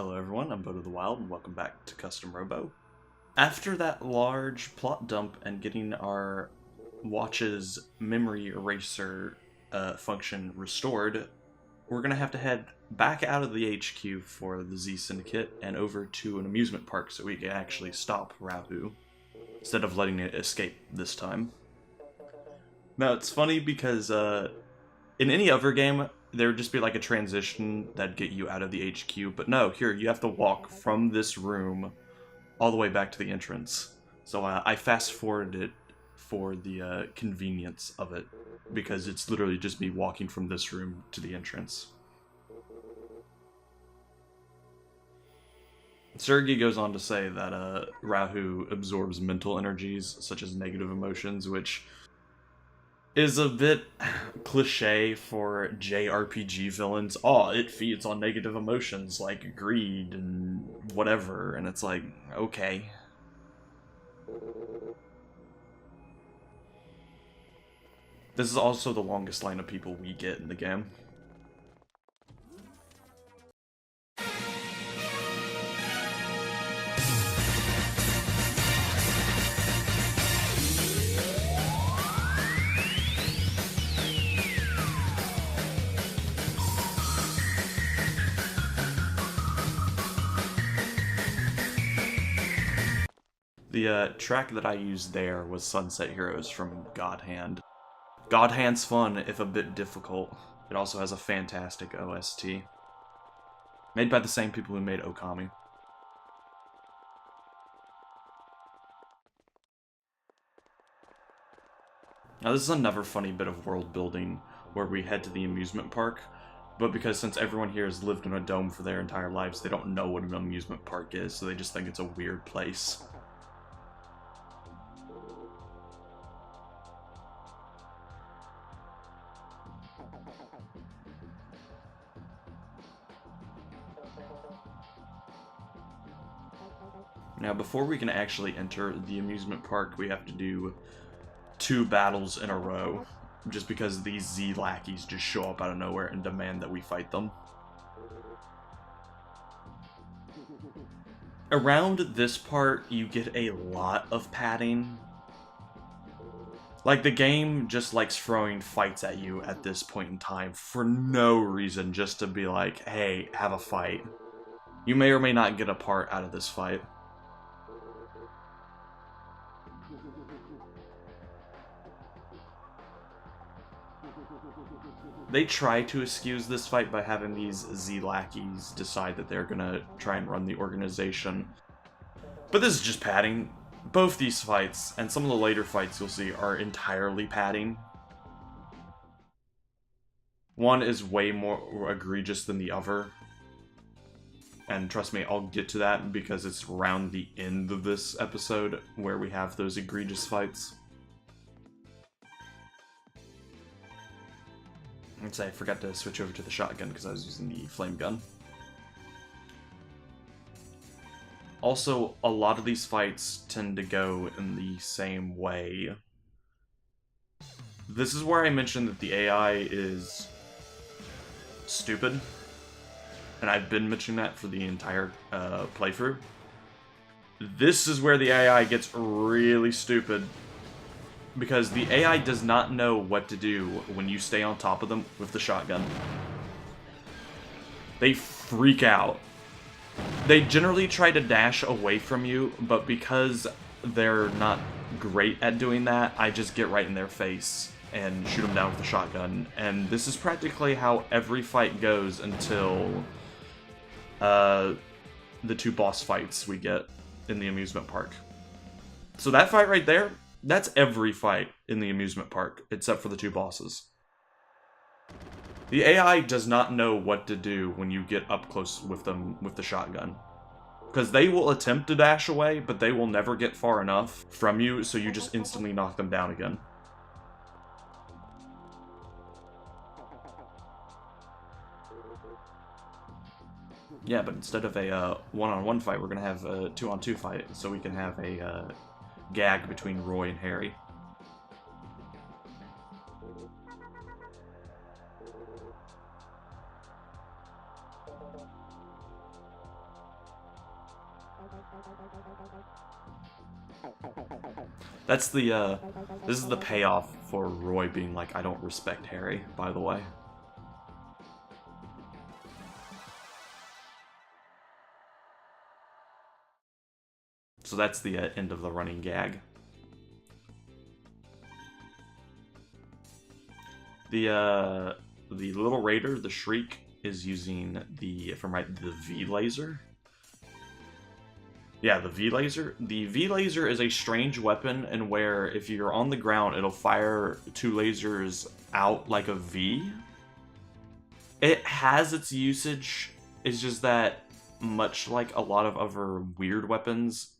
Hello everyone, I'm Boat of the Wild, and welcome back to Custom Robo. After that large plot dump and getting our watch's memory eraser function restored, we're going to have to head back out of the HQ for the Z Syndicate and over to an amusement park so we can actually stop Rahu, instead of letting it escape this time. Now, it's funny because in any other game, there would just be like a transition that'd get you out of the HQ, but no, here, you have to walk from this room all the way back to the entrance. So I fast-forwarded it for the convenience of it, because it's literally just me walking from this room to the entrance. Sergei goes on to say that Rahu absorbs mental energies, such as negative emotions, which is a bit cliche for JRPG villains. Oh, it feeds on negative emotions like greed and whatever, and it's like, okay. This is also the longest line of people we get in the game. The track that I used there was Sunset Heroes from God Hand. God Hand's fun, if a bit difficult. It also has a fantastic OST. Made by the same people who made Okami. Now this is another funny bit of world building where we head to the amusement park, but because since everyone here has lived in a dome for their entire lives, they don't know what an amusement park is, so they just think it's a weird place. Now, before we can actually enter the amusement park, we have to do 2 battles in a row, just because these Z lackeys just show up out of nowhere and demand that we fight them. Around this part, you get a lot of padding. Like, the game just likes throwing fights at you at this point in time for no reason, just to be like, hey, have a fight. You may or may not get a part out of this fight. They try to excuse this fight by having these Z lackeys decide that they're gonna try and run the organization. But this is just padding. Both these fights, and some of the later fights you'll see, are entirely padding. One is way more egregious than the other. And trust me, I'll get to that because it's around the end of this episode where we have those egregious fights. I'd say I forgot to switch over to the shotgun because I was using the flame gun. Also, a lot of these fights tend to go in the same way. This is where I mentioned that the AI is stupid. And I've been mentioning that for the entire playthrough. This is where the AI gets really stupid, because the AI does not know what to do when you stay on top of them with the shotgun. They freak out. They generally try to dash away from you, but because they're not great at doing that, I just get right in their face and shoot them down with the shotgun. And this is practically how every fight goes until the 2 boss fights we get in the amusement park. So that fight right there, that's every fight in the amusement park, except for the 2 bosses. The AI does not know what to do when you get up close with them with the shotgun. Because they will attempt to dash away, but they will never get far enough from you, so you just instantly knock them down again. Yeah, but instead of a one-on-one fight, we're going to have a 2-on-2 fight, so we can have a gag between Roy and Harry. That's the, this is the payoff for Roy being like, I don't respect Harry, by the way. So that's the end of the running gag. The little raider, the Shriek, is using the, if I'm right, the V laser. Yeah, the V laser. The V laser is a strange weapon, and where if you're on the ground, it'll fire 2 lasers out like a V. It has its usage. It's just that, much like a lot of other weird weapons,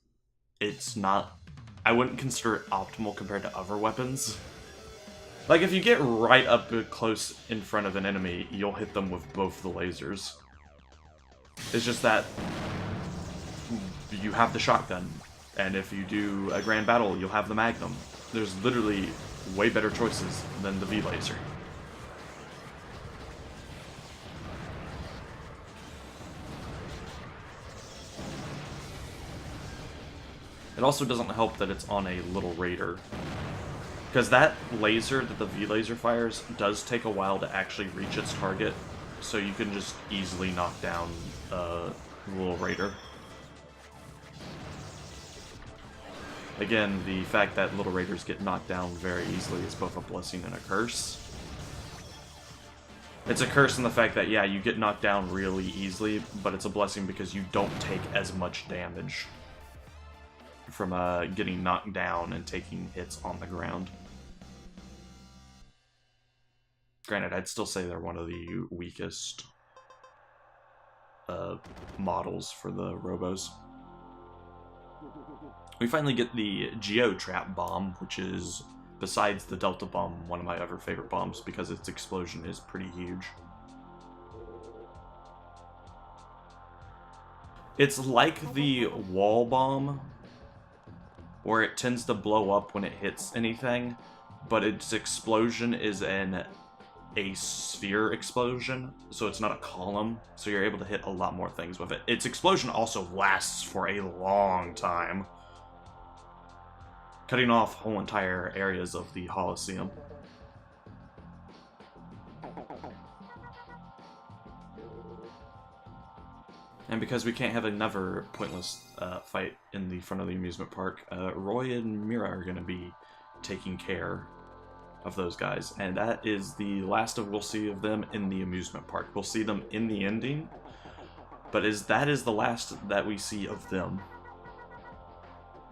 it's not. I wouldn't consider it optimal compared to other weapons. Like, if you get right up close in front of an enemy, you'll hit them with both the lasers. It's just that you have the shotgun, and if you do a grand battle, you'll have the magnum. There's literally way better choices than the V-laser. It also doesn't help that it's on a little raider, because that laser that the V-laser fires does take a while to actually reach its target, so you can just easily knock down the little raider. Again, the fact that little raiders get knocked down very easily is both a blessing and a curse. It's a curse in the fact that, yeah, you get knocked down really easily, but it's a blessing because you don't take as much damage from getting knocked down and taking hits on the ground. Granted, I'd still say they're one of the weakest models for the Robos. We finally get the Geo-Trap bomb, which is, besides the Delta bomb, one of my other favorite bombs because its explosion is pretty huge. It's like the wall bomb, where it tends to blow up when it hits anything, but its explosion is a sphere explosion, so it's not a column, so you're able to hit a lot more things with it. Its explosion also lasts for a long time, cutting off whole entire areas of the Colosseum. And because we can't have another pointless fight in the front of the amusement park, Roy and Mira are going to be taking care of those guys. And that is the last of we'll see of them in the amusement park. We'll see them in the ending, but that is the last that we see of them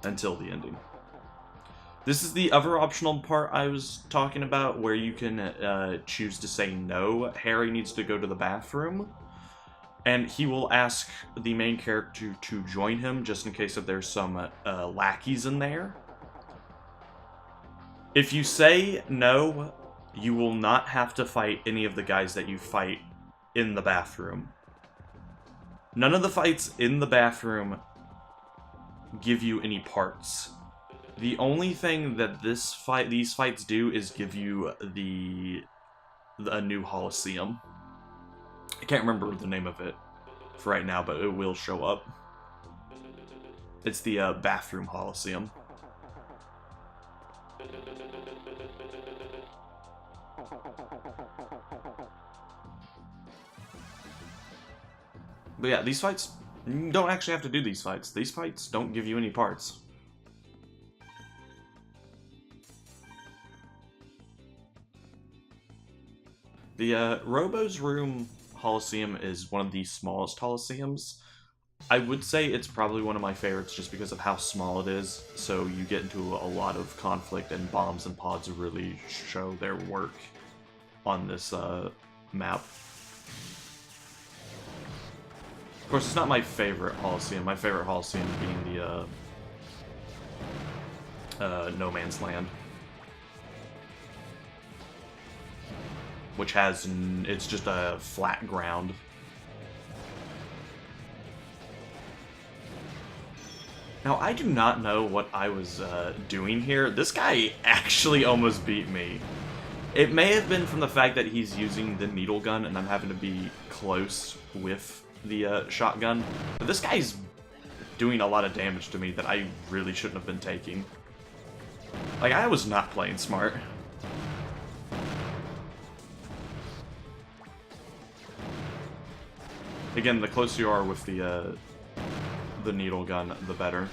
until the ending. This is the other optional part I was talking about, where you can choose to say no. Harry needs to go to the bathroom, and he will ask the main character to join him, just in case that there's some lackeys in there. If you say no, you will not have to fight any of the guys that you fight in the bathroom. None of the fights in the bathroom give you any parts. The only thing that these fights do is give you a new Colosseum. I can't remember the name of it for right now, but it will show up. It's the bathroom Colosseum. But yeah, these fights, you don't actually have to do these fights. These fights don't give you any parts. The Robo's Room Coliseum is one of the smallest Coliseums. I would say it's probably one of my favorites just because of how small it is, so you get into a lot of conflict, and bombs and pods really show their work on this map. Of course, it's not my favorite Coliseum. My favorite Coliseum being the No Man's Land, which has, it's just a flat ground. Now, I do not know what I was doing here. This guy actually almost beat me. It may have been from the fact that he's using the needle gun and I'm having to be close with the shotgun. But this guy's doing a lot of damage to me that I really shouldn't have been taking. Like, I was not playing smart. Again, the closer you are with the needle gun, the better.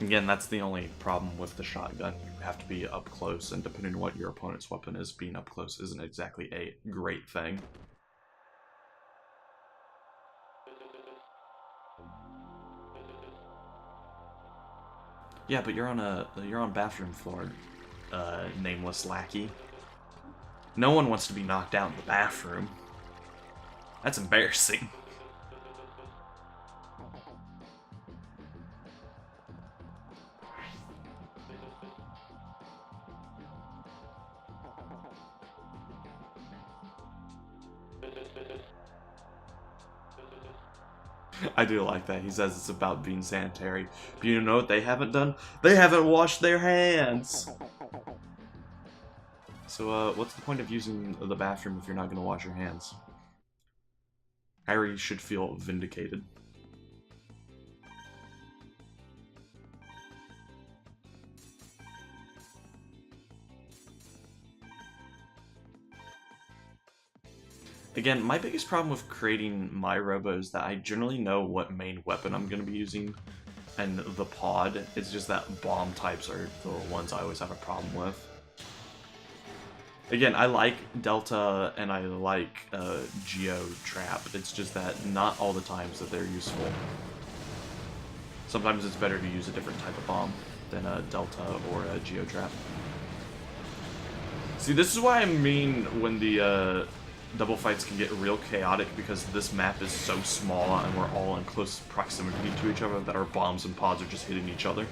Again, that's the only problem with the shotgun. You have to be up close, and depending on what your opponent's weapon is, being up close isn't exactly a great thing. Yeah, but you're on bathroom floor, nameless lackey. No one wants to be knocked out in the bathroom. That's embarrassing. I do like that. He says it's about being sanitary. But you know what they haven't done? They haven't washed their hands! So, what's the point of using the bathroom if you're not going to wash your hands? Harry should feel vindicated. Again, my biggest problem with creating my robo is that I generally know what main weapon I'm going to be using, and the pod, it's just that bomb types are the ones I always have a problem with. Again, I like Delta and I like Geo Trap, it's just that not all the times that they're useful. Sometimes it's better to use a different type of bomb than a Delta or a Geo Trap. See, this is why I mean when the double fights can get real chaotic, because this map is so small and we're all in close proximity to each other that our bombs and pods are just hitting each other.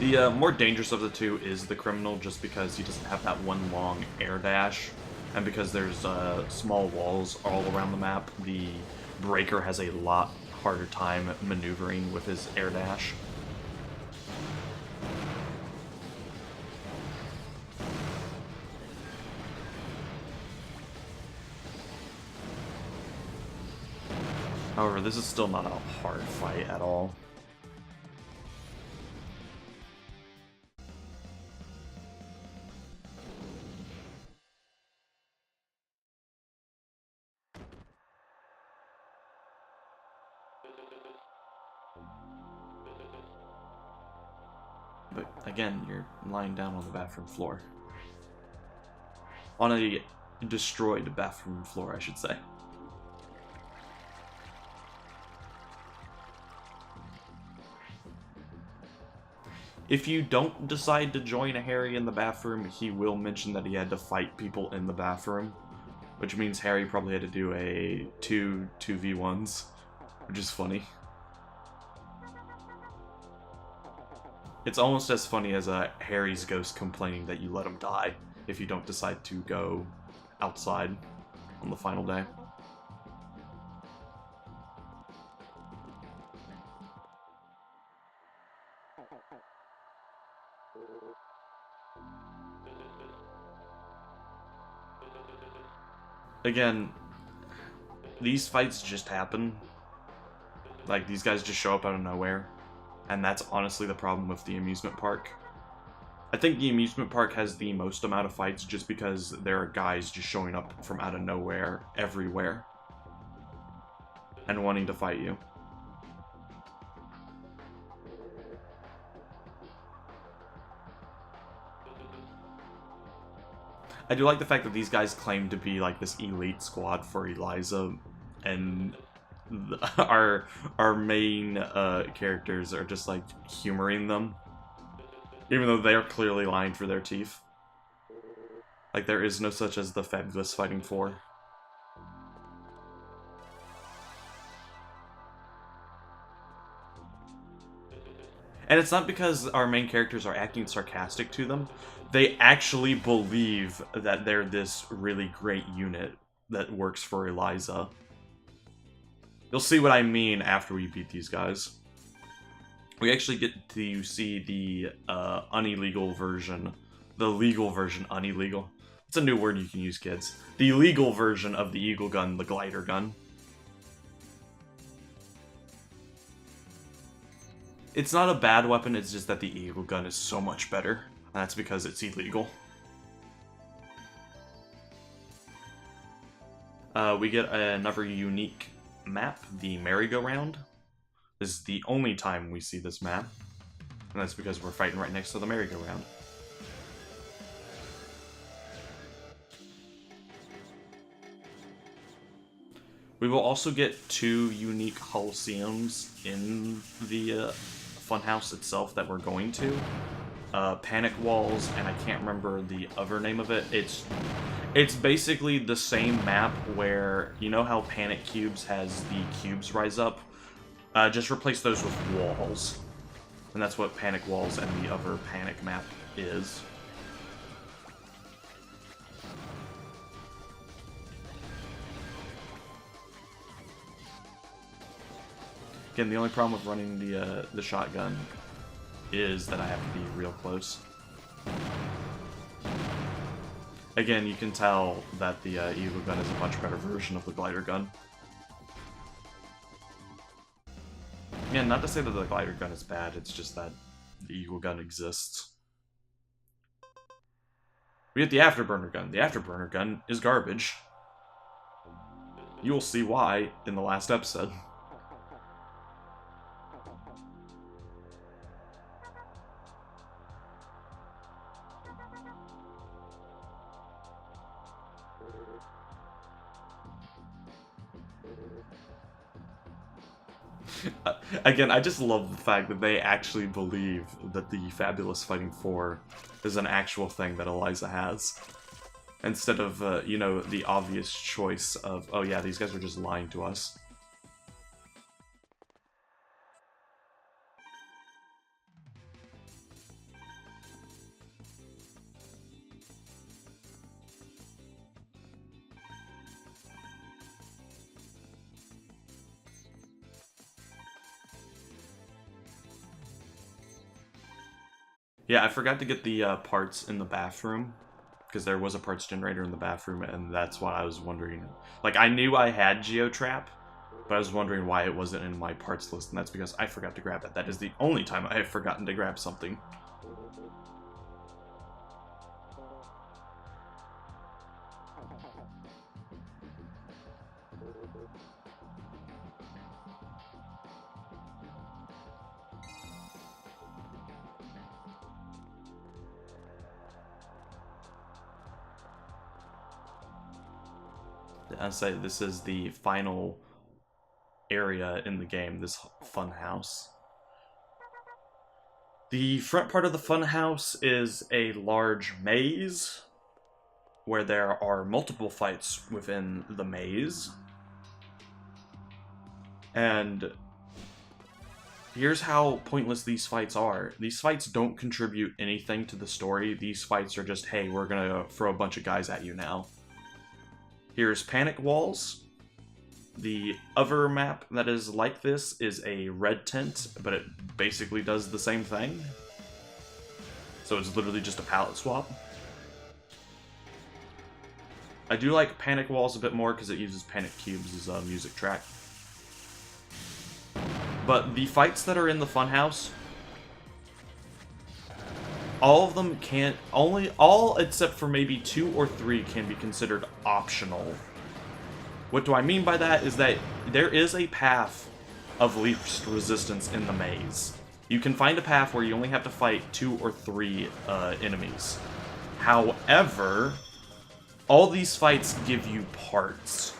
The more dangerous of the two is the criminal, just because he doesn't have that one long air dash, and because there's small walls all around the map, the breaker has a lot harder time maneuvering with his air dash. However, this is still not a hard fight at all. But again, you're lying down on the bathroom floor. On a destroyed bathroom floor, I should say. If you don't decide to join Harry in the bathroom, he will mention that he had to fight people in the bathroom, which means Harry probably had to do a 2v1s, which is funny. It's almost as funny as Harry's ghost complaining that you let him die if you don't decide to go outside on the final day. Again, these fights just happen. Like, these guys just show up out of nowhere. And that's honestly the problem with the amusement park. I think the amusement park has the most amount of fights just because there are guys just showing up from out of nowhere, everywhere, and wanting to fight you. I do like the fact that these guys claim to be like this elite squad for Eliza, and our main characters are just like humoring them, even though they are clearly lying for their teeth. Like, there is no such as the Fabulous Fighting Four. And it's not because our main characters are acting sarcastic to them. They actually believe that they're this really great unit that works for Eliza. You'll see what I mean after we beat these guys. We actually get to see the unillegal version. The legal version, unillegal. It's a new word you can use, kids. The legal version of the Eagle Gun, the glider gun. It's not a bad weapon, it's just that the Eagle Gun is so much better. And that's because it's illegal. We get another unique map, the merry-go-round. This is the only time we see this map. And that's because we're fighting right next to the merry-go-round. We will also get 2 unique Coliseums in the funhouse itself that we're going to. Panic Walls, and I can't remember the other name of it. It's basically the same map where, you know how Panic Cubes has the cubes rise up? Just replace those with walls. And that's what Panic Walls and the other Panic map is. Again, the only problem with running the shotgun is that I have to be real close. Again, you can tell that the Eagle Gun is a much better version of the glider gun. Again, not to say that the glider gun is bad, it's just that the Eagle Gun exists. We get the Afterburner Gun. The Afterburner Gun is garbage. You will see why in the last episode. Again, I just love the fact that they actually believe that the Fabulous Fighting 4 is an actual thing that Eliza has. Instead of, you know, the obvious choice of, oh yeah, these guys are just lying to us. Yeah, I forgot to get the parts in the bathroom, because there was a parts generator in the bathroom, and that's why I was wondering. Like, I knew I had Geotrap, but I was wondering why it wasn't in my parts list, and that's because I forgot to grab it. That is the only time I have forgotten to grab something. I say this is the final area in the game, this fun house. The front part of the fun house is a large maze where there are multiple fights within the maze. And here's how pointless these fights are. These fights don't contribute anything to the story. These fights are just, hey, we're gonna throw a bunch of guys at you now. Here's Panic Walls. The other map that is like this is a red tent, but it basically does the same thing. So it's literally just a palette swap. I do like Panic Walls a bit more because it uses Panic Cubes as a music track. But the fights that are in the funhouse, all of them can't, all except for maybe 2 or 3 can be considered optional. What do I mean by that is that there is a path of least resistance in the maze. You can find a path where you only have to fight 2 or 3 enemies. However, all these fights give you parts.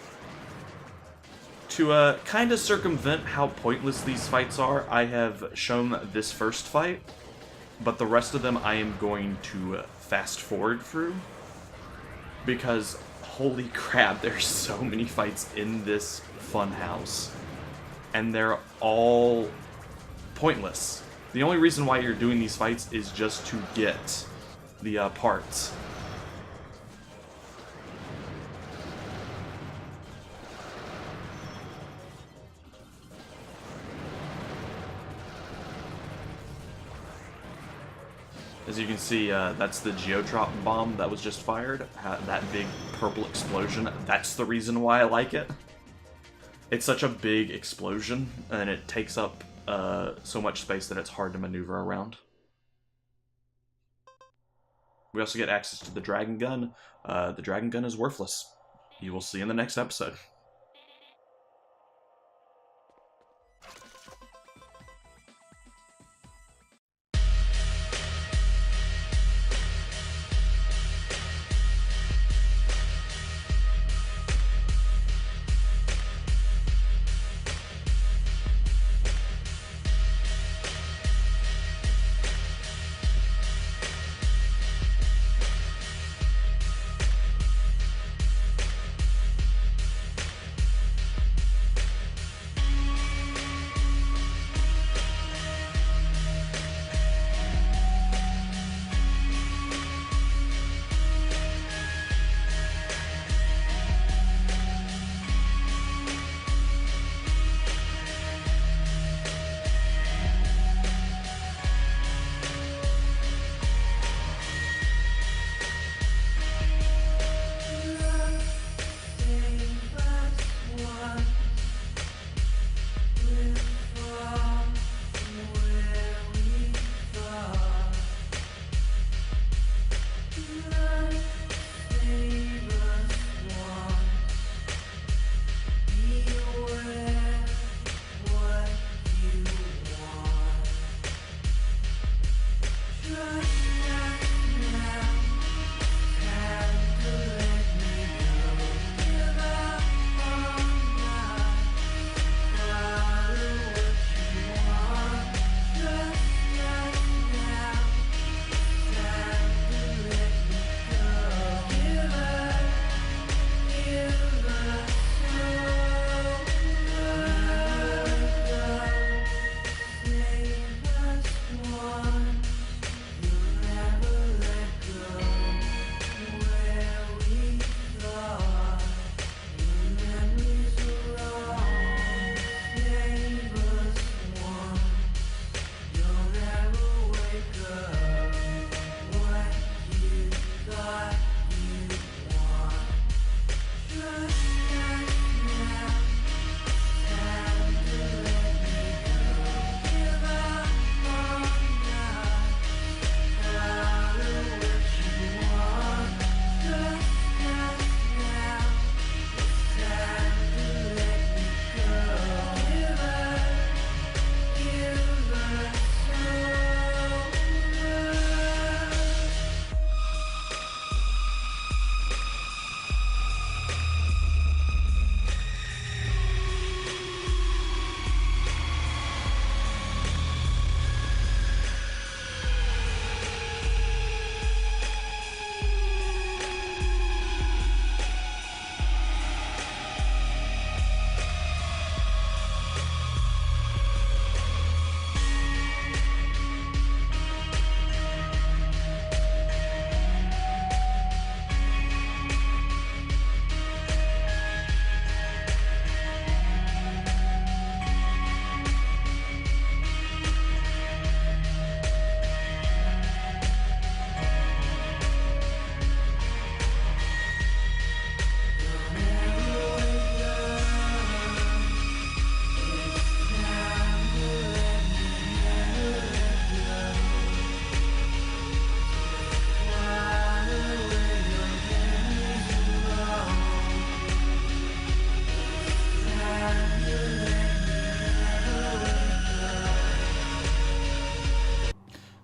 To kind of circumvent how pointless these fights are, I have shown this first fight. But the rest of them I am going to fast forward through, because holy crap, there's so many fights in this funhouse, and they're all pointless. The only reason why you're doing these fights is just to get the parts. As you can see, that's the Geotrop bomb that was just fired. That big purple explosion. That's the reason why I like it. It's such a big explosion, and it takes up so much space that it's hard to maneuver around. We also get access to the Dragon Gun. The Dragon Gun is worthless. You will see in the next episode.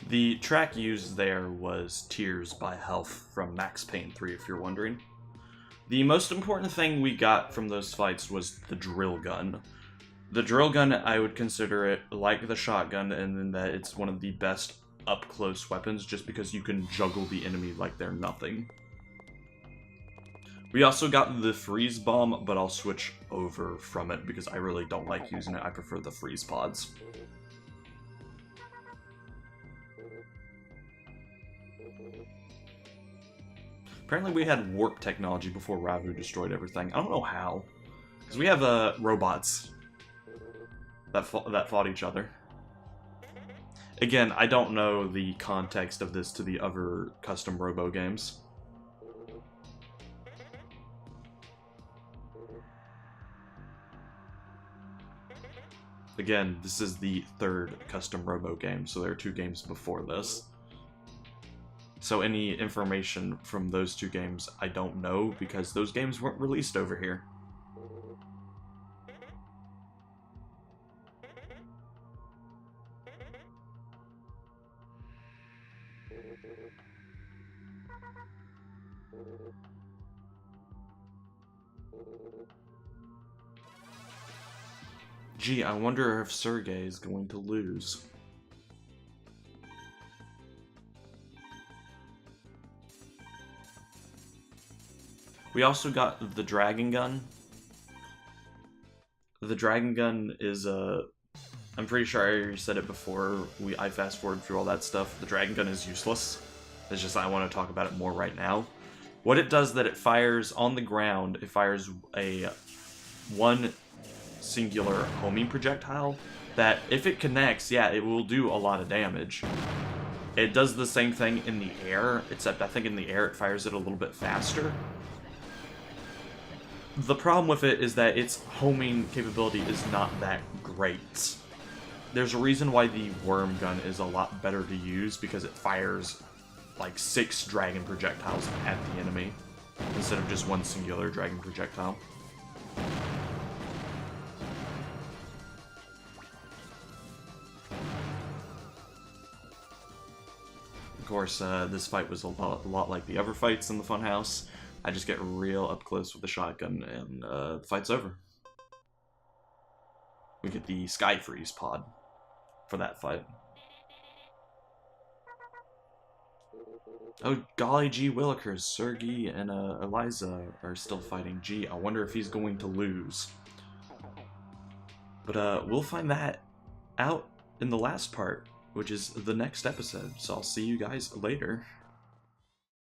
The track used there was Tears by Health from Max Payne 3, if you're wondering. The most important thing we got from those fights was the drill gun. The drill gun, I would consider it like the shotgun, and in that it's one of the best up-close weapons, just because you can juggle the enemy like they're nothing. We also got the freeze bomb, but I'll switch over from it because I really don't like using it. I prefer the freeze pods. Apparently we had warp technology before Ravu destroyed everything. I don't know how. Because we have robots that fought each other. Again, I don't know the context of this to the other Custom Robo games. Again, this is the third Custom Robo game, so there are 2 games before this. So any information from those 2 games I don't know, because those games weren't released over here. Gee, I wonder if Sergei is going to lose. We also got the Dragon Gun. The Dragon Gun is I'm pretty sure I already said it before. I fast forwarded through all that stuff. The Dragon Gun is useless. It's just I want to talk about it more right now. What it does that it fires on the ground, it fires a one singular homing projectile that if it connects, yeah, it will do a lot of damage. It does the same thing in the air, except I think in the air it fires it a little bit faster. The problem with it is that its homing capability is not that great. There's a reason why the Worm Gun is a lot better to use, because it fires like 6 dragon projectiles at the enemy instead of just one singular dragon projectile. Of course, this fight was a lot like the other fights in the Funhouse. I just get real up close with the shotgun, and the fight's over. We get the Sky Freeze pod for that fight. Oh, golly gee willikers, Sergei and Eliza are still fighting. Gee, I wonder if he's going to lose. But we'll find that out in the last part, which is the next episode. So I'll see you guys later.